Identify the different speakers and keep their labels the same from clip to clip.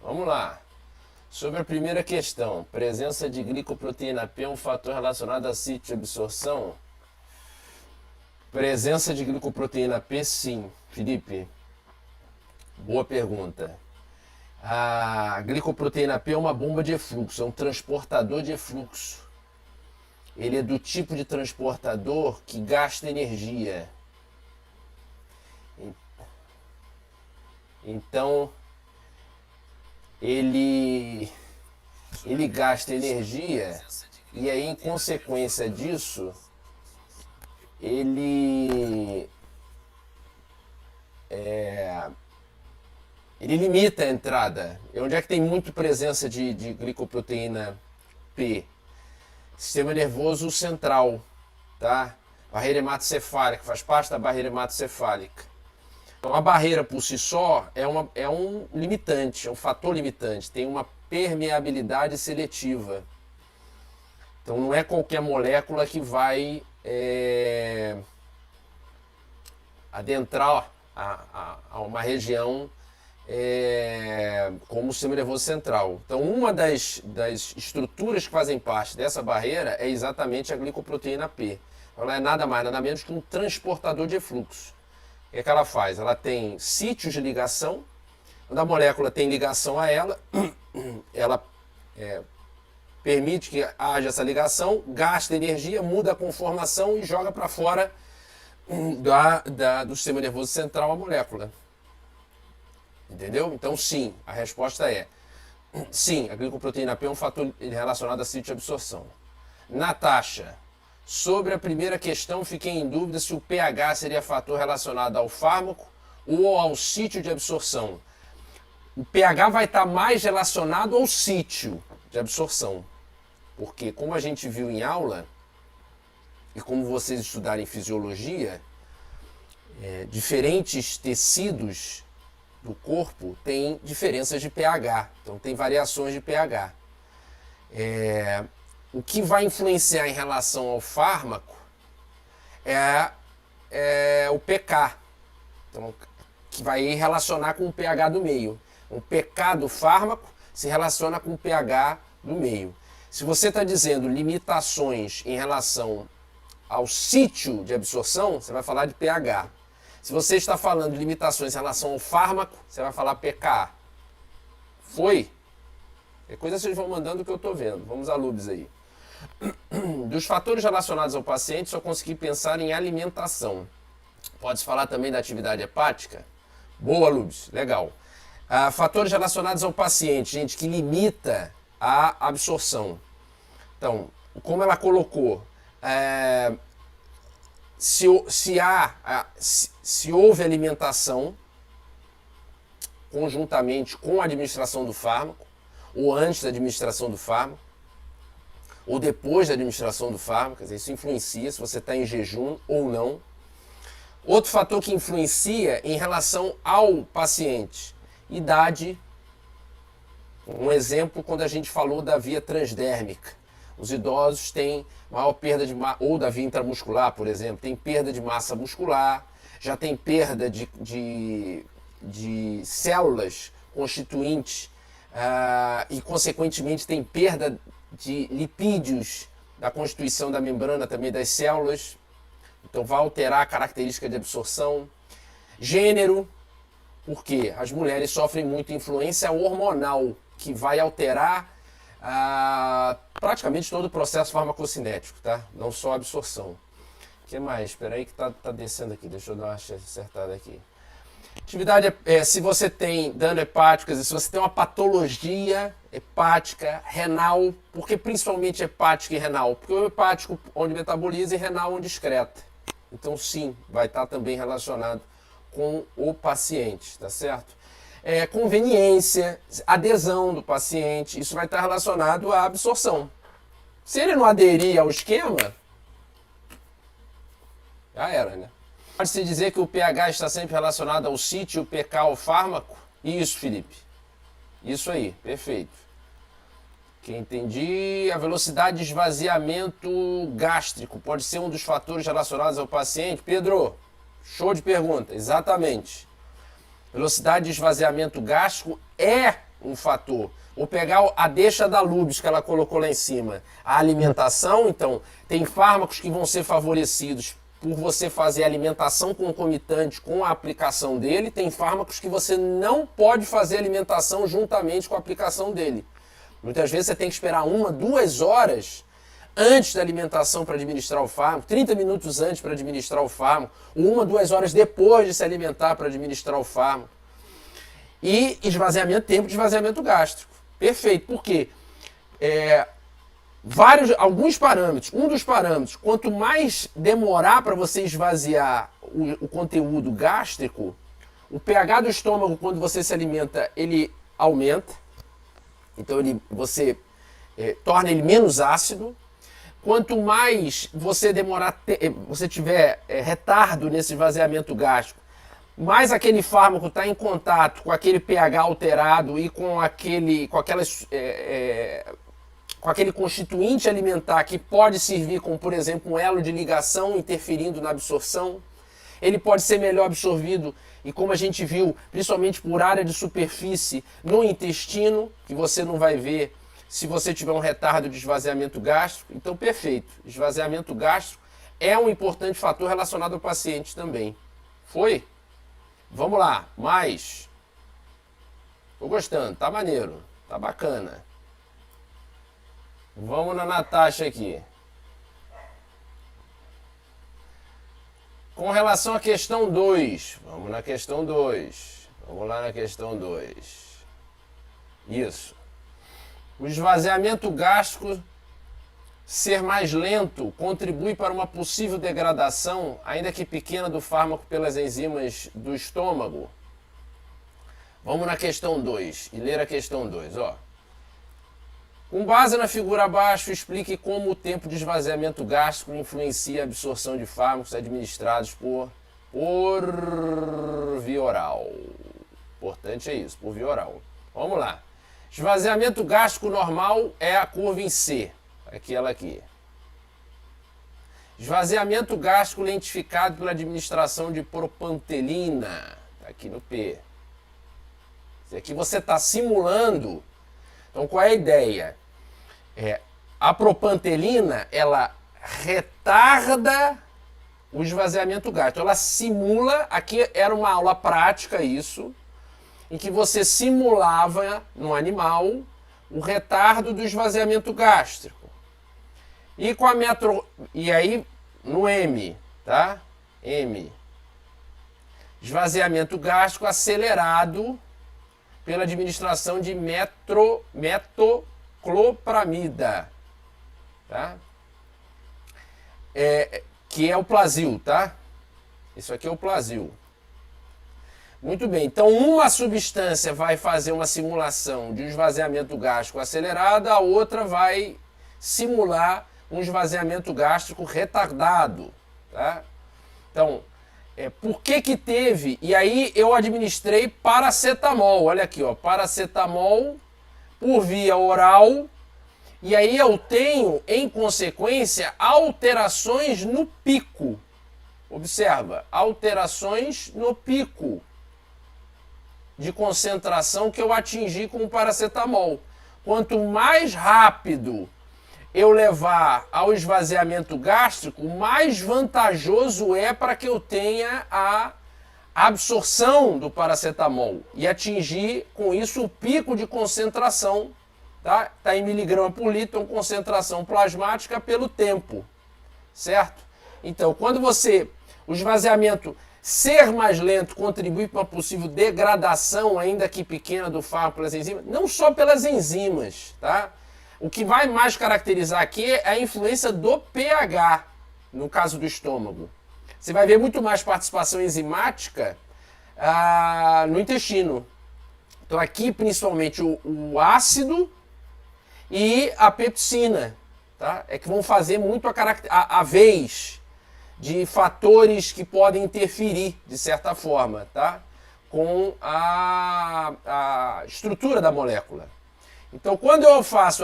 Speaker 1: Vamos lá. Sobre a primeira questão, presença de glicoproteína P é um fator relacionado a sítio de absorção? Presença de glicoproteína P, sim. Felipe, boa pergunta. A glicoproteína P é uma bomba de efluxo, é um transportador de efluxo. Ele é do tipo de transportador que gasta energia. Então, ele gasta energia e aí, em consequência disso, ele limita a entrada. E onde é que tem muito presença de glicoproteína P? Sistema nervoso central, tá? Barreira hematocefálica, faz parte da barreira hematocefálica. Então a barreira por si só é um limitante, é um fator limitante, tem uma permeabilidade seletiva. Então não é qualquer molécula que vai adentrar a uma região como o sistema nervoso central. Então uma das estruturas que fazem parte dessa barreira é exatamente a glicoproteína P. Ela é nada mais, nada menos que um transportador de efluxo. O que ela faz? Ela tem sítios de ligação. Quando a molécula tem ligação a ela, ela permite que haja essa ligação, gasta energia, muda a conformação e joga para fora do sistema nervoso central a molécula. Entendeu? Então, sim, a resposta é sim, a glicoproteína P é um fator relacionado a sítio de absorção. Natasha, sobre a primeira questão, fiquei em dúvida se o pH seria fator relacionado ao fármaco ou ao sítio de absorção. O pH vai estar mais relacionado ao sítio de absorção, porque como a gente viu em aula, e como vocês estudarem em fisiologia, diferentes tecidos do corpo têm diferenças de pH, então tem variações de pH. O que vai influenciar em relação ao fármaco é o pK, então, que vai relacionar com o pH do meio. O pK do fármaco se relaciona com o pH do meio. Se você está dizendo limitações em relação ao sítio de absorção, você vai falar de pH. Se você está falando de limitações em relação ao fármaco, você vai falar pKa. Foi? É coisa que vocês vão mandando que eu estou vendo. Vamos a Lubes aí. Dos fatores relacionados ao paciente, só consegui pensar em alimentação. Pode-se falar também da atividade hepática? Boa, Lubes. Legal. Fatores relacionados ao paciente, gente, que limita a absorção. Então, como ela colocou, se houve alimentação conjuntamente com a administração do fármaco, ou antes da administração do fármaco, ou depois da administração do fármaco, quer dizer, isso influencia se você está em jejum ou não. Outro fator que influencia em relação ao paciente, idade. Um exemplo, quando a gente falou da via transdérmica. Os idosos têm maior perda de massa, ou da via intramuscular, por exemplo, tem perda de massa muscular, já tem perda de células constituintes e, consequentemente, tem perda de lipídios da constituição da membrana também das células. Então, vai alterar a característica de absorção. Gênero, porque as mulheres sofrem muita influência hormonal, que vai alterar praticamente todo o processo farmacocinético, tá? Não só a absorção. O que mais? Espera aí que tá descendo aqui, deixa eu dar uma acertada aqui. Atividade, se você tem dano hepático, se você tem uma patologia hepática, renal, porque principalmente hepática e renal? Porque o hepático onde metaboliza e renal onde excreta. Então sim, vai estar também relacionado com o paciente, tá certo? Conveniência, adesão do paciente, isso vai estar relacionado à absorção. Se ele não aderir ao esquema, já era, né? Pode-se dizer que o pH está sempre relacionado ao sítio, o pK ao fármaco? Isso, Felipe. Isso aí, perfeito. Que entendi. A velocidade de esvaziamento gástrico pode ser um dos fatores relacionados ao paciente? Pedro, show de pergunta. Exatamente. Velocidade de esvaziamento gástrico é um fator. Vou pegar a deixa da Lubes que ela colocou lá em cima. A alimentação, então, tem fármacos que vão ser favorecidos por você fazer alimentação concomitante com a aplicação dele. Tem fármacos que você não pode fazer alimentação juntamente com a aplicação dele. Muitas vezes você tem que esperar 1, 2 horas antes da alimentação para administrar o fármaco, 30 minutos antes para administrar o fármaco, ou 1, 2 horas depois de se alimentar para administrar o fármaco. E esvaziamento, tempo de esvaziamento gástrico. Perfeito. Por quê? Alguns parâmetros. Um dos parâmetros, quanto mais demorar para você esvaziar o conteúdo gástrico, o pH do estômago, quando você se alimenta, ele aumenta. Então você torna ele menos ácido. Quanto mais você você tiver retardo nesse esvaziamento gástrico, mais aquele fármaco está em contato com aquele pH alterado e com aquele constituinte alimentar que pode servir como, por exemplo, um elo de ligação interferindo na absorção. Ele pode ser melhor absorvido e, como a gente viu, principalmente por área de superfície no intestino, que você não vai ver se você tiver um retardo de esvaziamento gástrico. Então, perfeito. Esvaziamento gástrico é um importante fator relacionado ao paciente também. Foi? Vamos lá, mais. Tô gostando, tá maneiro, tá bacana. Vamos na Natasha aqui. Com relação à questão 2, vamos na questão 2. Vamos lá na questão 2. Isso. O esvaziamento gástrico ser mais lento contribui para uma possível degradação, ainda que pequena, do fármaco pelas enzimas do estômago? Vamos na questão 2 e ler a questão 2. Ó. Com base na figura abaixo, explique como o tempo de esvaziamento gástrico influencia a absorção de fármacos administrados por via oral. Importante é isso, por via oral. Vamos lá. Esvaziamento gástrico normal é a curva em C. Aquela aqui. Esvaziamento gástrico lentificado pela administração de propantelina. Aqui no P. Isso aqui você está simulando. Então, qual é a ideia? A propantelina, ela retarda o esvaziamento gástrico. Ela simula, aqui era uma aula prática isso, em que você simulava no animal o retardo do esvaziamento gástrico. E aí, no M, tá? M. Esvaziamento gástrico acelerado pela administração de metoclopramida, tá? Que é o Plasil, tá? Isso aqui é o Plasil. Muito bem, então uma substância vai fazer uma simulação de um esvaziamento gástrico acelerado, a outra vai simular um esvaziamento gástrico retardado, tá? Então, por que teve? E aí eu administrei paracetamol, olha aqui, ó, paracetamol por via oral, e aí eu tenho, em consequência, alterações no pico. Observa, alterações no pico de concentração que eu atingi com o paracetamol. Quanto mais rápido eu levar ao esvaziamento gástrico, mais vantajoso é para que eu tenha a absorção do paracetamol e atingir com isso o pico de concentração, tá? Tá em miligrama por litro, então concentração plasmática pelo tempo, certo? Então, quando o esvaziamento ser mais lento contribui para uma possível degradação, ainda que pequena, do fármaco pelas enzimas, não só pelas enzimas, tá? O que vai mais caracterizar aqui é a influência do pH, no caso do estômago. Você vai ver muito mais participação enzimática no intestino. Então aqui principalmente o ácido e a pepsina, tá? É que vão fazer muito a vez de fatores que podem interferir, de certa forma, tá? Com a estrutura da molécula. Então, quando eu faço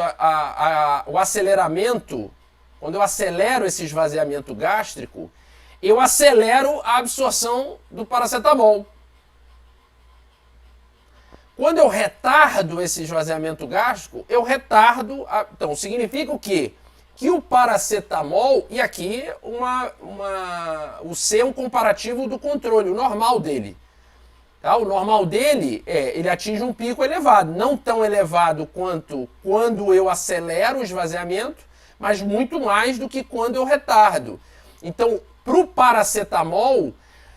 Speaker 1: o aceleramento, quando eu acelero esse esvaziamento gástrico, eu acelero a absorção do paracetamol. Quando eu retardo esse esvaziamento gástrico, eu retardo... Então, significa o quê? Que o paracetamol, e aqui o C é um comparativo do controle, o normal dele. Tá? O normal dele ele atinge um pico elevado, não tão elevado quanto quando eu acelero o esvaziamento, mas muito mais do que quando eu retardo. Então, para o paracetamol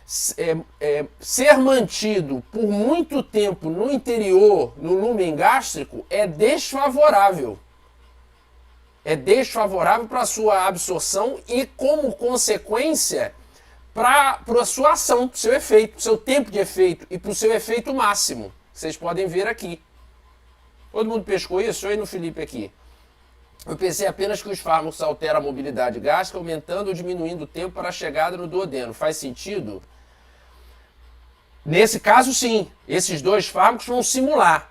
Speaker 1: ser mantido por muito tempo no interior, no lumen gástrico, é desfavorável. É desfavorável para a sua absorção e, como consequência, para a sua ação, para o seu efeito, para o seu tempo de efeito e para o seu efeito máximo. Vocês podem ver aqui. Todo mundo pescou isso? Oi no Felipe aqui. Eu pensei apenas que os fármacos alteram a mobilidade gástrica, aumentando ou diminuindo o tempo para a chegada no duodeno. Faz sentido? Nesse caso, sim. Esses dois fármacos vão simular.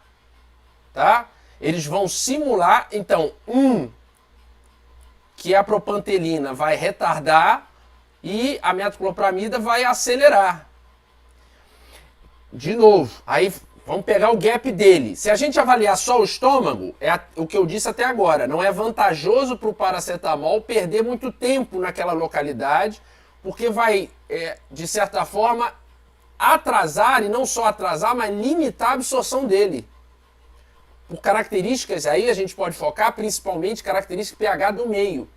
Speaker 1: Tá? Eles vão simular, então, que a propantelina vai retardar e a metoclopramida vai acelerar. De novo, aí vamos pegar o gap dele. Se a gente avaliar só o estômago, é o que eu disse até agora, não é vantajoso para o paracetamol perder muito tempo naquela localidade, porque vai, de certa forma, atrasar, e não só atrasar, mas limitar a absorção dele. Por características, aí a gente pode focar principalmente características pH do meio.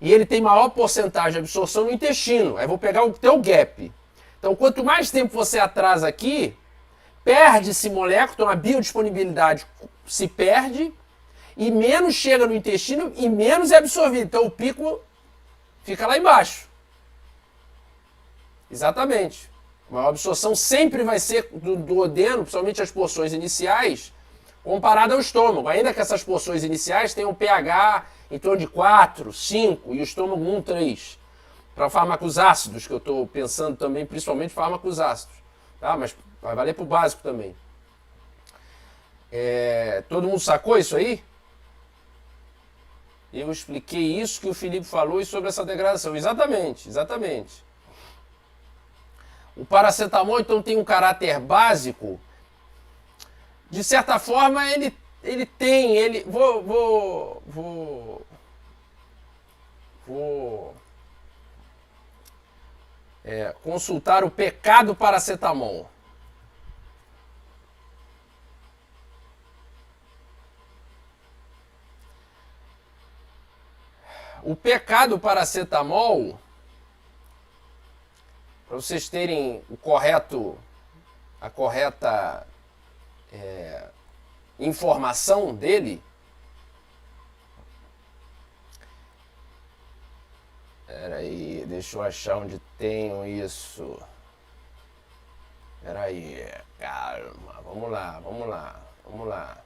Speaker 1: E ele tem maior porcentagem de absorção no intestino. Aí vou pegar o teu gap. Então, quanto mais tempo você atrasa aqui, perde-se molécula, então a biodisponibilidade se perde, e menos chega no intestino e menos é absorvido. Então o pico fica lá embaixo. Exatamente. A maior absorção sempre vai ser do duodeno, principalmente as porções iniciais, comparada ao estômago. Ainda que essas porções iniciais tenham pH em torno de 4, 5 e o estômago 1, 3. Para fármacos ácidos, que eu estou pensando também, principalmente fármacos ácidos. Tá? Mas vai valer para o básico também. Todo mundo sacou isso aí? Eu expliquei isso que o Felipe falou e sobre essa degradação. Exatamente, exatamente. O paracetamol, então, tem um caráter básico. De certa forma, ele tem... Vou consultar o pK do paracetamol. O pK do paracetamol, para vocês terem a correta informação dele, peraí, deixa eu achar onde tenho isso. Peraí, calma, vamos lá.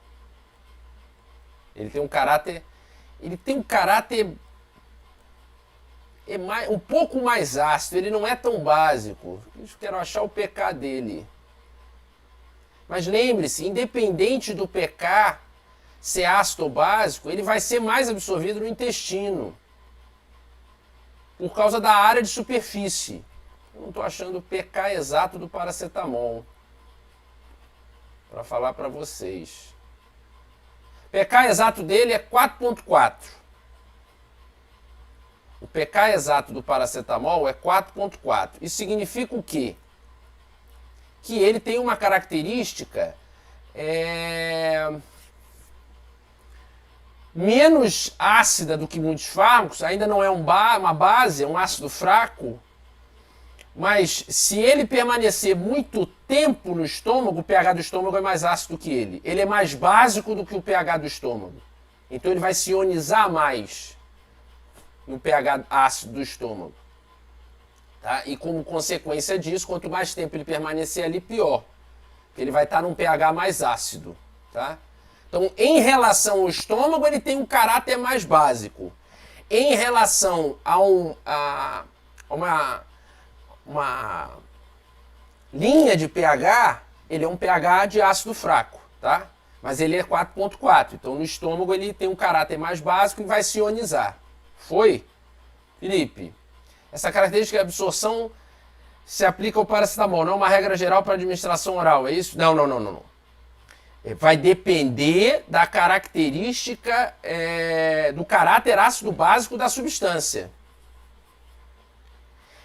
Speaker 1: Ele tem um caráter um pouco mais ácido, ele não é tão básico. Eu quero achar o pK dele. Mas lembre-se, independente do pK ser ácido ou básico, ele vai ser mais absorvido no intestino. Por causa da área de superfície. Eu não estou achando o pK exato do paracetamol. Para falar para vocês. O pK exato dele é 4,4. O pK exato do paracetamol é 4,4. Isso significa o quê? Que ele tem uma característica menos ácida do que muitos fármacos, ainda não é uma base, é um ácido fraco, mas se ele permanecer muito tempo no estômago, o pH do estômago é mais ácido que ele. Ele é mais básico do que o pH do estômago. Então ele vai se ionizar mais no pH ácido do estômago. Tá? E como consequência disso, quanto mais tempo ele permanecer ali, pior. Porque ele vai estar num pH mais ácido. Tá? Então, em relação ao estômago, ele tem um caráter mais básico. Em relação a uma linha de pH, ele é um pH de ácido fraco, tá? Mas ele é 4,4. Então, no estômago, ele tem um caráter mais básico e vai se ionizar. Foi? Felipe, essa característica de absorção se aplica ao paracetamol, não é uma regra geral para administração oral, é isso? Não. Vai depender da característica, do caráter ácido básico da substância.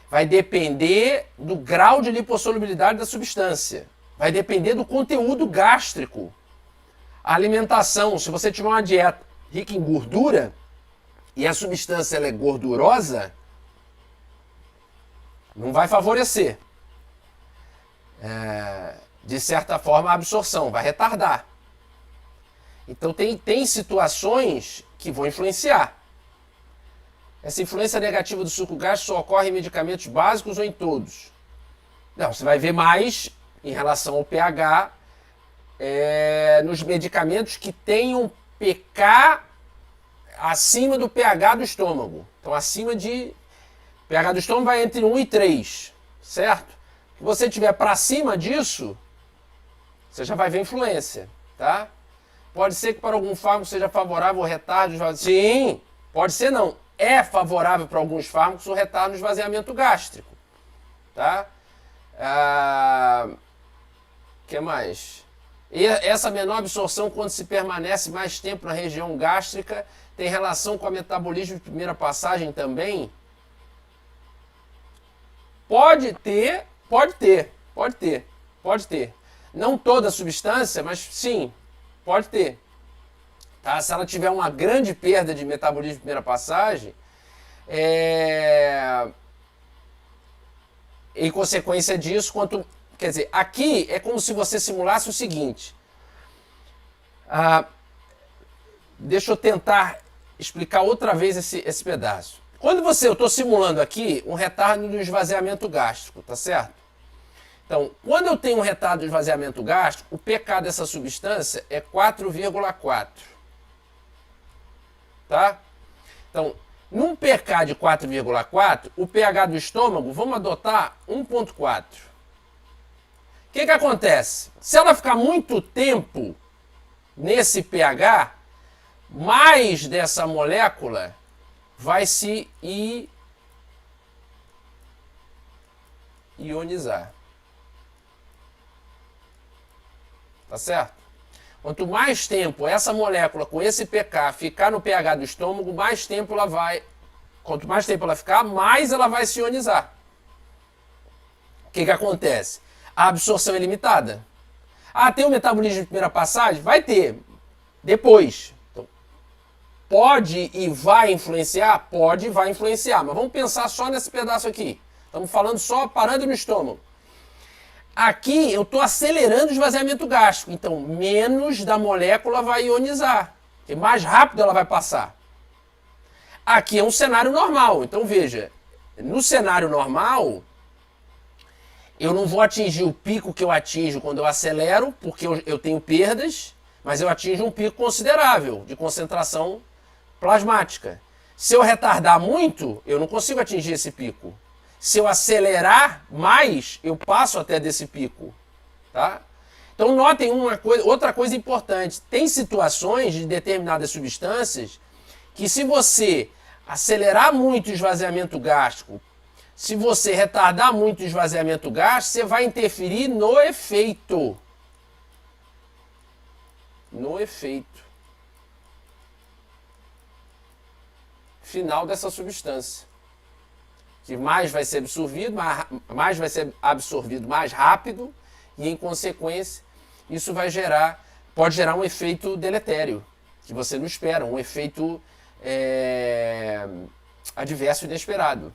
Speaker 1: Vai depender do grau de lipossolubilidade da substância. Vai depender do conteúdo gástrico. A alimentação, se você tiver uma dieta rica em gordura e a substância ela é gordurosa, não vai favorecer, de certa forma, a absorção, vai retardar. Então tem situações que vão influenciar. Essa influência negativa do suco gástrico só ocorre em medicamentos básicos ou em todos? Não, você vai ver mais em relação ao pH nos medicamentos que tenham pK acima do pH do estômago. Então, acima de... pH do estômago vai entre 1 e 3, certo? Se você tiver para cima disso, você já vai ver influência, tá? Pode ser que para algum fármaco seja favorável o retardo... Sim, pode ser não. É favorável para alguns fármacos o retardo no esvaziamento gástrico, tá? Que mais? E essa menor absorção, quando se permanece mais tempo na região gástrica, tem relação com o metabolismo de primeira passagem também? Pode ter. Não toda a substância, mas sim, pode ter. Tá? Se ela tiver uma grande perda de metabolismo de primeira passagem, em consequência disso, quer dizer, aqui é como se você simulasse o seguinte. Deixa eu tentar explicar outra vez esse pedaço. Quando eu estou simulando aqui um retardo do esvaziamento gástrico, tá certo? Então, quando eu tenho um retardo do esvaziamento gástrico, o pK dessa substância é 4,4. Tá? Então, num pK de 4,4, o pH do estômago, vamos adotar 1,4. O que acontece? Se ela ficar muito tempo nesse pH, mais dessa molécula vai se ionizar. Tá certo? Quanto mais tempo essa molécula com esse pK ficar no pH do estômago, mais tempo ela vai... Quanto mais tempo ela ficar, mais ela vai se ionizar. O que acontece? A absorção é limitada. Tem um metabolismo de primeira passagem? Vai ter. Depois. Então, pode e vai influenciar? Pode e vai influenciar. Mas vamos pensar só nesse pedaço aqui. Estamos falando só parando no estômago. Aqui eu estou acelerando o esvaziamento gástrico, então menos da molécula vai ionizar, e mais rápido ela vai passar. Aqui é um cenário normal, então veja, no cenário normal, eu não vou atingir o pico que eu atinjo quando eu acelero, porque eu tenho perdas, mas eu atinjo um pico considerável de concentração plasmática. Se eu retardar muito, eu não consigo atingir esse pico. Se eu acelerar mais, eu passo até desse pico, tá? Então notem outra coisa importante. Tem situações de determinadas substâncias que se você acelerar muito o esvaziamento gástrico, se você retardar muito o esvaziamento gástrico, você vai interferir no efeito. No efeito final dessa substância. Que mais vai ser absorvido mais rápido e, em consequência, isso pode gerar um efeito deletério, que você não espera, um efeito adverso inesperado.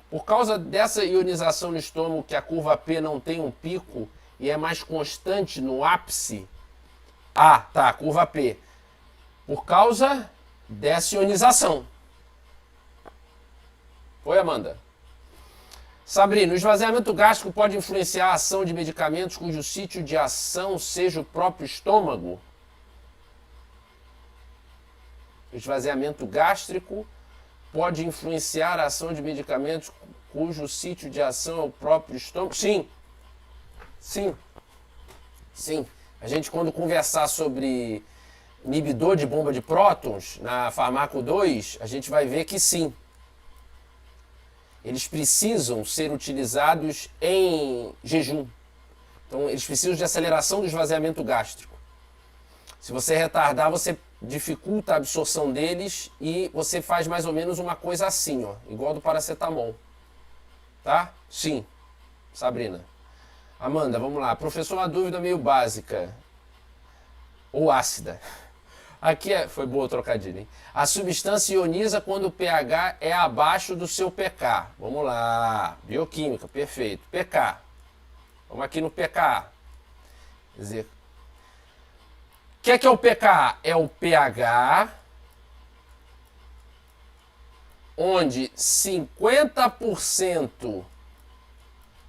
Speaker 1: Por causa dessa ionização no estômago, que a curva P não tem um pico e é mais constante no ápice. Curva P. Por causa dessa ionização. Oi, Amanda. Sabrina, o esvaziamento gástrico pode influenciar a ação de medicamentos cujo sítio de ação seja o próprio estômago? O esvaziamento gástrico pode influenciar a ação de medicamentos cujo sítio de ação é o próprio estômago? Sim. A gente, quando conversar sobre inibidor de bomba de prótons, na Farmaco 2, a gente vai ver que sim. Eles precisam ser utilizados em jejum. Então, eles precisam de aceleração do esvaziamento gástrico. Se você retardar, você dificulta a absorção deles e você faz mais ou menos uma coisa assim, ó, igual do paracetamol. Tá? Sim. Sabrina. Amanda, vamos lá. Professor, uma dúvida meio básica. Ou ácida. Aqui foi boa o trocadilho, hein? A substância ioniza quando o pH é abaixo do seu pK. Vamos lá. Bioquímica, perfeito. pK. Vamos aqui no pKa. Quer dizer, o que é o pKa? É o pH onde 50%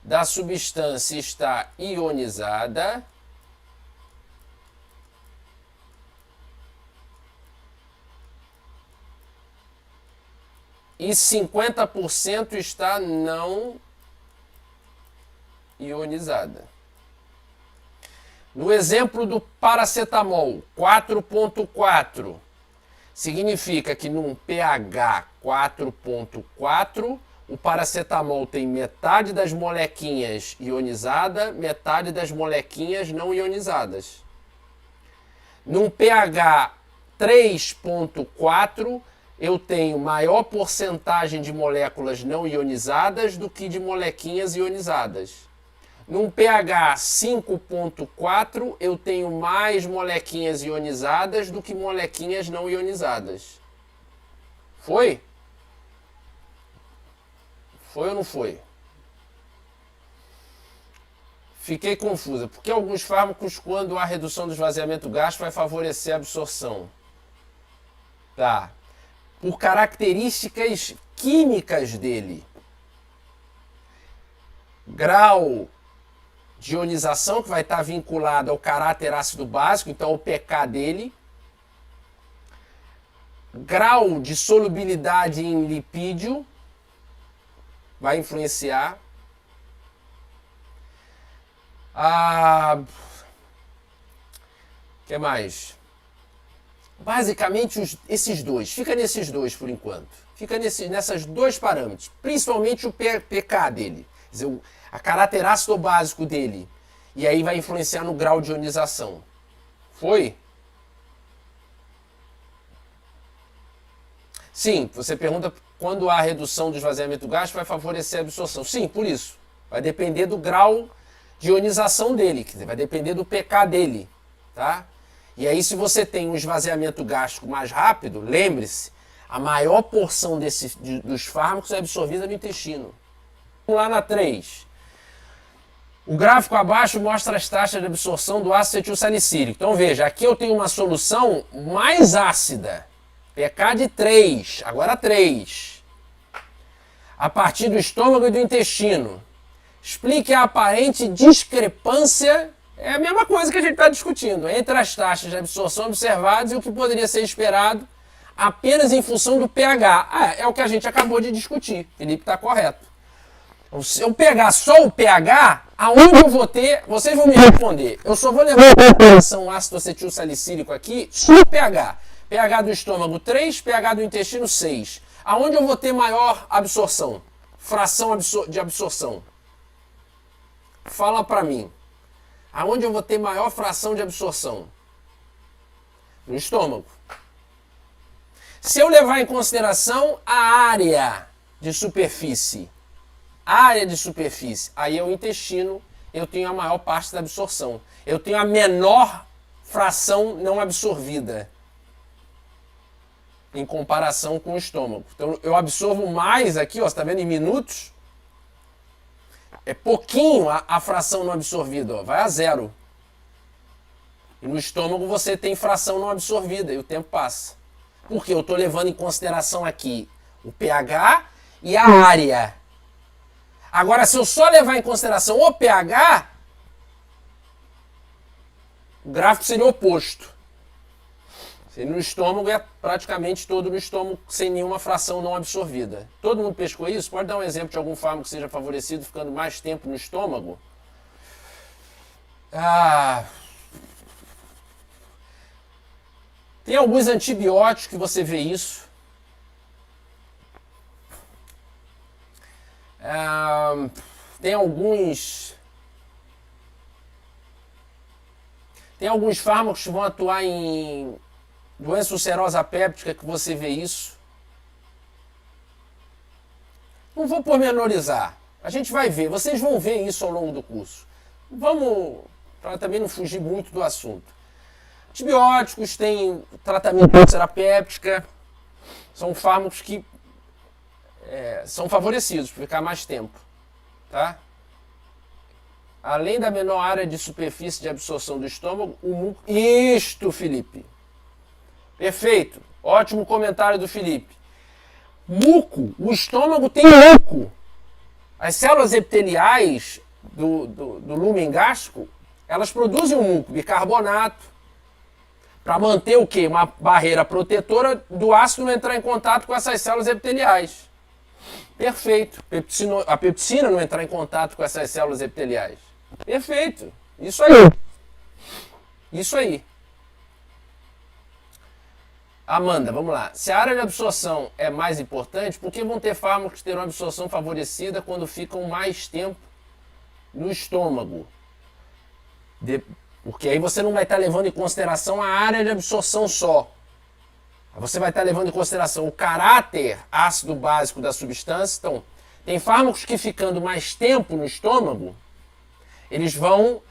Speaker 1: da substância está ionizada e 50% está não ionizada. No exemplo do paracetamol, 4,4, significa que num pH 4,4, o paracetamol tem metade das molequinhas ionizada, metade das molequinhas não ionizadas. Num pH 3,4, eu tenho maior porcentagem de moléculas não ionizadas do que de molequinhas ionizadas. Num pH 5,4, eu tenho mais molequinhas ionizadas do que molequinhas não ionizadas. Foi? Foi ou não foi? Fiquei confusa. Porque alguns fármacos, quando há redução do esvaziamento gástrico, vai favorecer a absorção? Tá. Por características químicas dele. Grau de ionização, que vai estar vinculado ao caráter ácido básico, então o pK dele. Grau de solubilidade em lipídio, vai influenciar. O que mais? Basicamente esses dois. Fica nesses dois por enquanto. Fica nessas dois parâmetros. Principalmente o pK dele. Quer dizer, a caráter ácido básico dele. E aí vai influenciar no grau de ionização. Foi? Sim, você pergunta quando há redução do esvaziamento gástrico vai favorecer a absorção. Sim, por isso. Vai depender do grau de ionização dele, quer dizer, vai depender do pK dele, tá? E aí se você tem um esvaziamento gástrico mais rápido, lembre-se, a maior porção dos fármacos é absorvida no intestino. Vamos lá na 3. O gráfico abaixo mostra as taxas de absorção do ácido acetilsalicílico. Então veja, aqui eu tenho uma solução mais ácida. pK de 3, agora 3. A partir do estômago e do intestino. Explique a aparente discrepância, é a mesma coisa que a gente está discutindo, entre as taxas de absorção observadas e o que poderia ser esperado apenas em função do pH. É o que a gente acabou de discutir, Felipe está correto. Se eu pegar só o pH, aonde eu vou ter, vocês vão me responder. Eu só vou levar a comparação ácido acetilsalicílico aqui, só o pH. pH do estômago 3, pH do intestino 6. Aonde eu vou ter maior absorção? Fração de absorção. Fala para mim. Aonde eu vou ter maior fração de absorção? No estômago. Se eu levar em consideração a área de superfície, aí é o intestino, eu tenho a maior parte da absorção. Eu tenho a menor fração não absorvida em comparação com o estômago. Então eu absorvo mais aqui, ó, você está vendo em minutos? É pouquinho a fração não absorvida, ó, vai a 0. E no estômago você tem fração não absorvida e o tempo passa. Porque eu estou levando em consideração aqui o pH e a área. Agora, se eu só levar em consideração o pH, o gráfico seria o oposto. No estômago é praticamente todo no estômago sem nenhuma fração não absorvida. Todo mundo pescou isso? Pode dar um exemplo de algum fármaco que seja favorecido ficando mais tempo no estômago? Tem alguns antibióticos que você vê isso. Tem alguns Tem alguns fármacos que vão atuar em doença ulcerosa péptica, que você vê isso. Não vou pormenorizar. A gente vai ver. Vocês vão ver isso ao longo do curso. Vamos, para também não fugir muito do assunto. Antibióticos, tem tratamento de úlcera péptica. São fármacos que são favorecidos por ficar mais tempo. Tá? Além da menor área de superfície de absorção do estômago, o muco... Isto, Felipe. Perfeito. Ótimo comentário do Felipe. Muco. O estômago tem muco. As células epiteliais do lúmen gástrico, elas produzem um muco, bicarbonato, para manter o quê? Uma barreira protetora do ácido não entrar em contato com essas células epiteliais. Perfeito. A pepsina não entrar em contato com essas células epiteliais. Perfeito. Isso aí. Isso aí. Amanda, vamos lá. Se a área de absorção é mais importante, por que vão ter fármacos que terão absorção favorecida quando ficam mais tempo no estômago? Porque aí você não vai estar levando em consideração a área de absorção só. Você vai estar levando em consideração o caráter ácido básico da substância. Então, tem fármacos que ficando mais tempo no estômago, eles vão,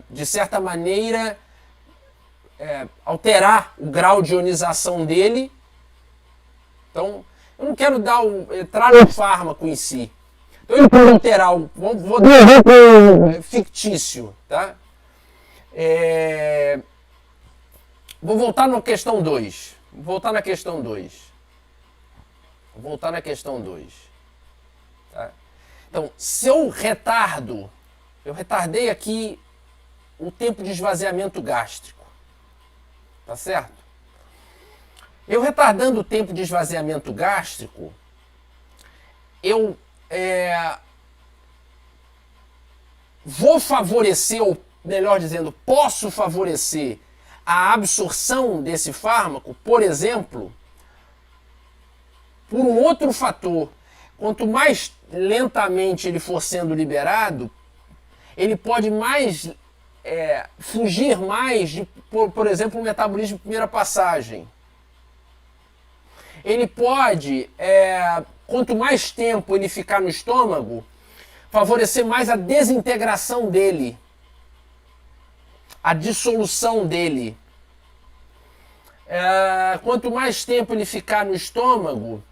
Speaker 1: de certa maneira, alterar o grau de ionização dele. Então, eu não quero entrar no fármaco em si. Então, ele pode alterar, vou dar um exemplo fictício, tá? Vou voltar na questão 2. Tá? Então, se eu retardei aqui o tempo de esvaziamento gástrico. Tá certo? Eu retardando o tempo de esvaziamento gástrico, eu vou favorecer, ou melhor dizendo, posso favorecer a absorção desse fármaco, por exemplo, por um outro fator. Quanto mais lentamente ele for sendo liberado, ele pode fugir mais de, por exemplo, o metabolismo de primeira passagem. Ele pode, quanto mais tempo ele ficar no estômago, favorecer mais a desintegração dele, a dissolução dele. Quanto mais tempo ele ficar no estômago,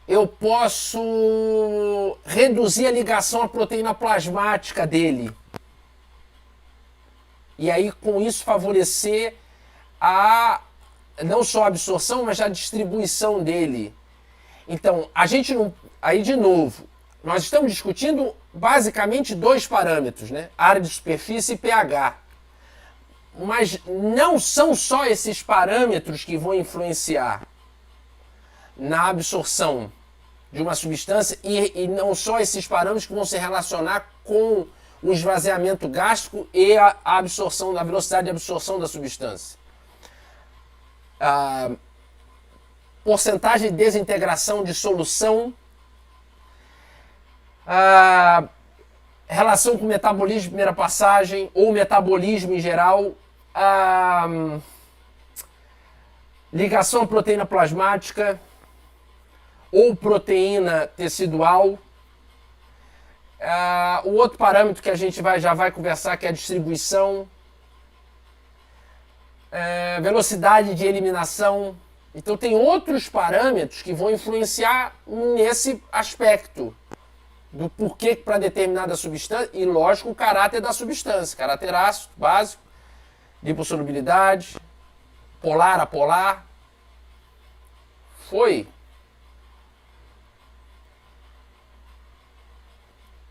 Speaker 1: eu posso reduzir a ligação à proteína plasmática dele. E aí, com isso, favorecer não só a absorção, mas a distribuição dele. Então, a gente não... Aí, de novo, nós estamos discutindo basicamente dois parâmetros, né? Área de superfície e pH. Mas não são só esses parâmetros que vão influenciar na absorção de uma substância e não só esses parâmetros que vão se relacionar com o esvaziamento gástrico e a absorção, a velocidade de absorção da substância. Porcentagem de desintegração de solução, relação com o metabolismo de primeira passagem ou metabolismo em geral, ligação à proteína plasmática ou proteína tecidual. O outro parâmetro que a gente já vai conversar, que é a distribuição, velocidade de eliminação. Então tem outros parâmetros que vão influenciar nesse aspecto do porquê para determinada substância e, lógico, o caráter da substância, caráter ácido, básico, lipossolubilidade, polar, apolar. Foi.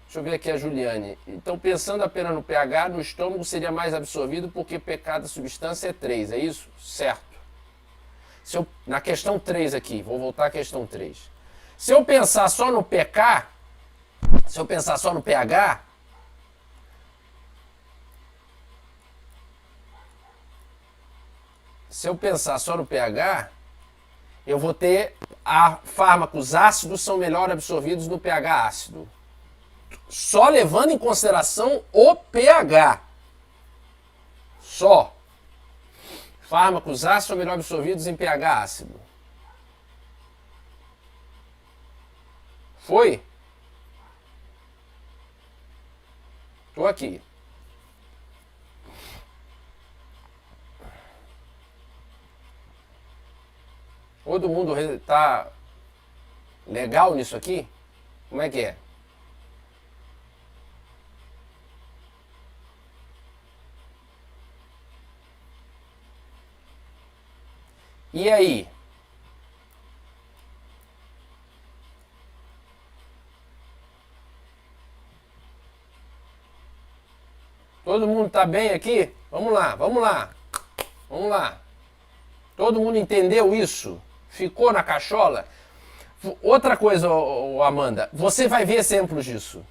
Speaker 1: Deixa eu ver aqui a Juliane. Então, pensando apenas no pH, no estômago seria mais absorvido porque pK da substância é 3, é isso? Certo. Na questão 3 aqui, vou voltar à questão 3. Se eu pensar só no pH, se eu pensar só no pH, eu vou ter fármacos ácidos são melhor absorvidos no pH ácido. só levando em consideração o pH. Só. Fármacos ácidos são melhor absorvidos em pH ácido. Foi? Tô aqui. Todo mundo tá legal nisso aqui? Como é que é? E aí? Todo mundo tá bem aqui? Vamos lá, vamos lá. Vamos lá. Todo mundo entendeu isso? Ficou na cachola? Outra coisa, Amanda, você vai ver exemplos disso.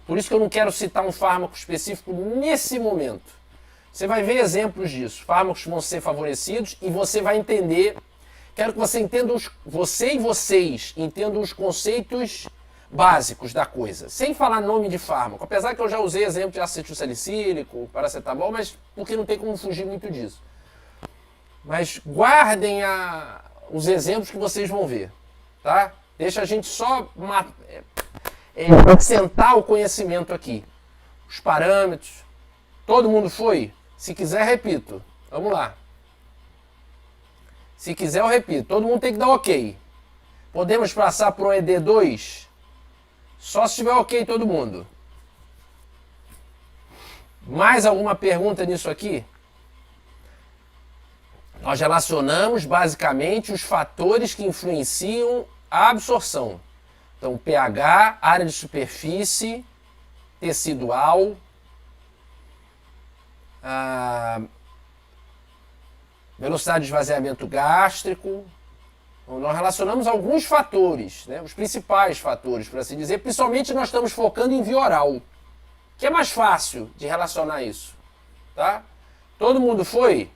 Speaker 1: Por isso que eu não quero citar um fármaco específico nesse momento. Você vai ver exemplos disso. Fármacos vão ser favorecidos e você vai entender. Quero que você entenda, você e vocês entendam os conceitos básicos da coisa, sem falar nome de fármaco. Apesar que eu já usei exemplo de ácido salicílico, paracetamol, mas porque não tem como fugir muito disso. Mas guardem os exemplos que vocês vão ver, tá? Deixa a gente só acrescentar o conhecimento aqui. Os parâmetros. Todo mundo foi? Se quiser, repito. Vamos lá. Se quiser, eu repito. Todo mundo tem que dar ok. Podemos passar para o ED2? Só se tiver ok todo mundo. Mais alguma pergunta nisso aqui? Nós relacionamos basicamente os fatores que influenciam a absorção. Então, pH, área de superfície, tecidual, velocidade de esvaziamento gástrico. Então, nós relacionamos alguns fatores, né, os principais fatores, por assim dizer. Principalmente nós estamos focando em via oral, que é mais fácil de relacionar isso. Tá? Todo mundo foi?